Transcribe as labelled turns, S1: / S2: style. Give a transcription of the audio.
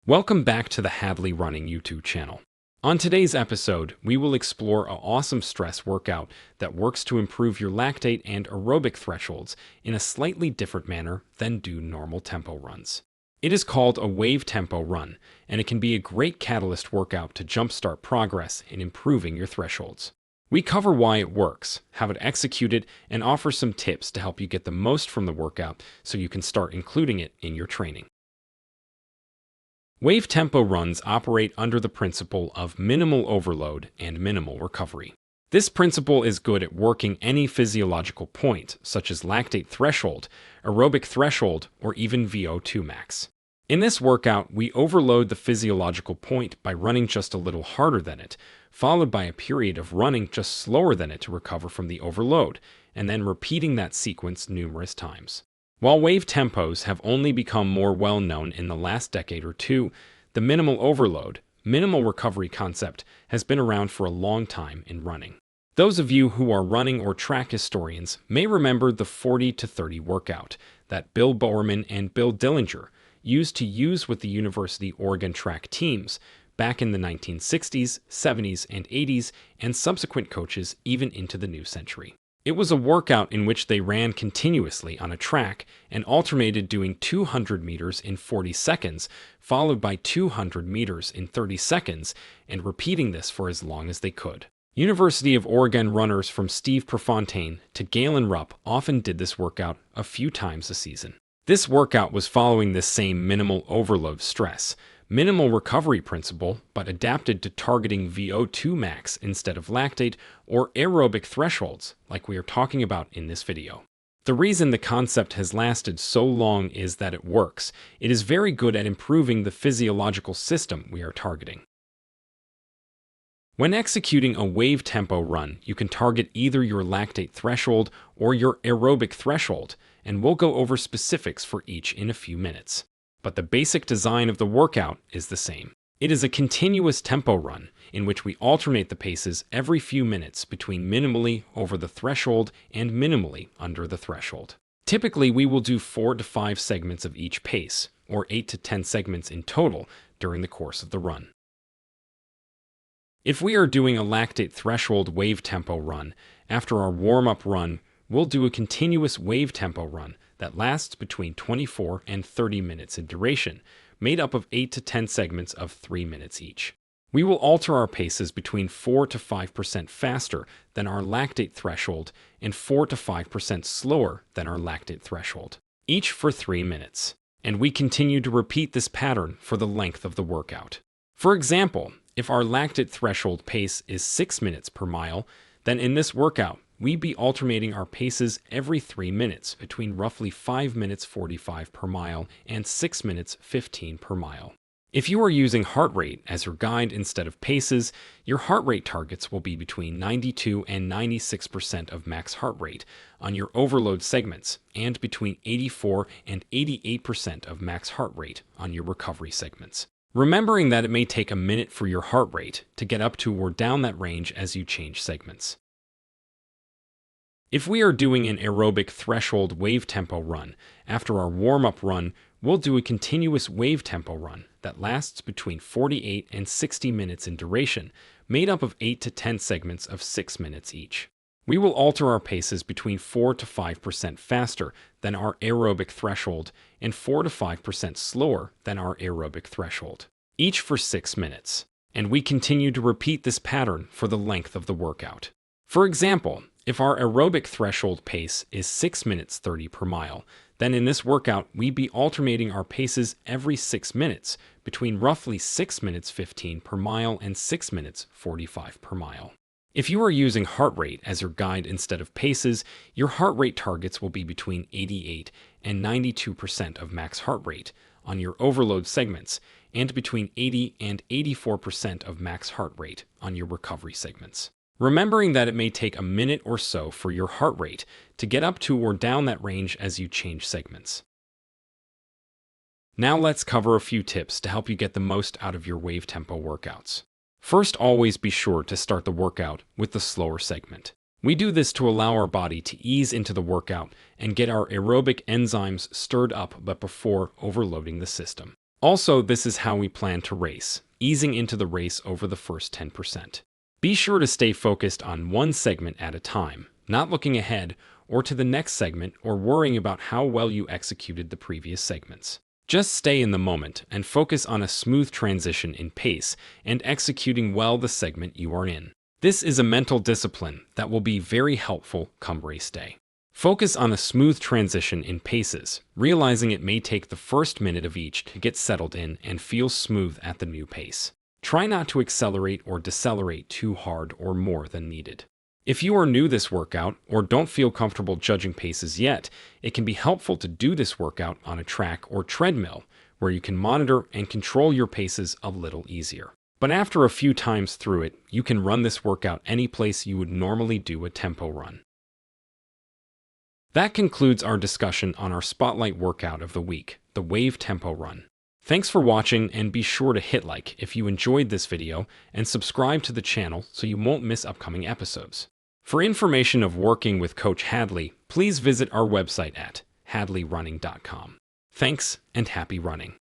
S1: Welcome back to the Hadley Running YouTube channel. On today's episode, we will explore an awesome stress workout that works to improve your lactate and aerobic thresholds in a slightly different manner than do normal tempo runs. It is called a wave tempo run, and it can be a great catalyst workout to jumpstart progress in improving your thresholds. We cover why it works, how to execute it, and offer some tips to help you get the most from the workout so you can start including it in your training. Wave tempo runs operate under the principle of minimal overload and minimal recovery. This principle is good at working any physiological point, such as lactate threshold, aerobic threshold, or even VO2 max. In this workout, we overload the physiological point by running just a little harder than it, followed by a period of running just slower than it to recover from the overload, and then repeating that sequence numerous times. While wave tempos have only become more well-known in the last decade or two, the minimal overload, minimal recovery concept has been around for a long time in running. Those of you who are running or track historians may remember the 40-30 workout that Bill Bowerman and Bill Dillinger used with the University of Oregon track teams back in the 1960s, 70s, and 80s, and subsequent coaches even into the new century. It was a workout in which they ran continuously on a track and alternated doing 200 meters in 40 seconds, followed by 200 meters in 30 seconds, and repeating this for as long as they could. University of Oregon runners from Steve Prefontaine to Galen Rupp often did this workout a few times a season. This workout was following this same minimal overload stress, minimal recovery principle, but adapted to targeting VO2 max instead of lactate or aerobic thresholds, like we are talking about in this video. The reason the concept has lasted so long is that it works. It is very good at improving the physiological system we are targeting. When executing a wave tempo run, you can target either your lactate threshold or your aerobic threshold, and we'll go over specifics for each in a few minutes. But the basic design of the workout is the same. It is a continuous tempo run in which we alternate the paces every few minutes between minimally over the threshold and minimally under the threshold. Typically, we will do 4 to 5 segments of each pace, or 8 to 10 segments in total during the course of the run. If we are doing a lactate threshold wave tempo run, after our warm-up run, we'll do a continuous wave tempo run that lasts between 24 and 30 minutes in duration, made up of 8 to 10 segments of 3 minutes each. We will alter our paces between 4 to 5% faster than our lactate threshold and 4 to 5% slower than our lactate threshold, each for 3 minutes. And we continue to repeat this pattern for the length of the workout. For example, if our lactate threshold pace is 6 minutes per mile, then in this workout, we'd be alternating our paces every 3 minutes between roughly 5 minutes 45 per mile and 6 minutes 15 per mile. If you are using heart rate as your guide instead of paces, your heart rate targets will be between 92 and 96% of max heart rate on your overload segments and between 84 and 88% of max heart rate on your recovery segments. Remembering that it may take a minute for your heart rate to get up to or down that range as you change segments. If we are doing an aerobic threshold wave tempo run, after our warm-up run, we'll do a continuous wave tempo run that lasts between 48 and 60 minutes in duration, made up of 8 to 10 segments of 6 minutes each. We will alter our paces between 4 to 5% faster than our aerobic threshold and 4 to 5% slower than our aerobic threshold, each for 6 minutes. And we continue to repeat this pattern for the length of the workout. For example, if our aerobic threshold pace is 6 minutes 30 per mile, then in this workout, we'd be alternating our paces every 6 minutes between roughly 6 minutes 15 per mile and 6 minutes 45 per mile. If you are using heart rate as your guide instead of paces, your heart rate targets will be between 88 and 92% of max heart rate on your overload segments and between 80 and 84% of max heart rate on your recovery segments. Remembering that it may take a minute or so for your heart rate to get up to or down that range as you change segments. Now let's cover a few tips to help you get the most out of your wave tempo workouts. First, always be sure to start the workout with the slower segment. We do this to allow our body to ease into the workout and get our aerobic enzymes stirred up but before overloading the system. Also, this is how we plan to race, easing into the race over the first 10%. Be sure to stay focused on one segment at a time, not looking ahead or to the next segment or worrying about how well you executed the previous segments. Just stay in the moment and focus on a smooth transition in pace and executing well the segment you are in. This is a mental discipline that will be very helpful come race day. Focus on a smooth transition in paces, realizing it may take the first minute of each to get settled in and feel smooth at the new pace. Try not to accelerate or decelerate too hard or more than needed. If you are new to this workout or don't feel comfortable judging paces yet, it can be helpful to do this workout on a track or treadmill where you can monitor and control your paces a little easier. But after a few times through it, you can run this workout any place you would normally do a tempo run. That concludes our discussion on our spotlight workout of the week, the Wave Tempo Run. Thanks for watching, and be sure to hit like if you enjoyed this video and subscribe to the channel so you won't miss upcoming episodes. For information of working with Coach Hadley, please visit our website at hadleyrunning.com. Thanks and happy running.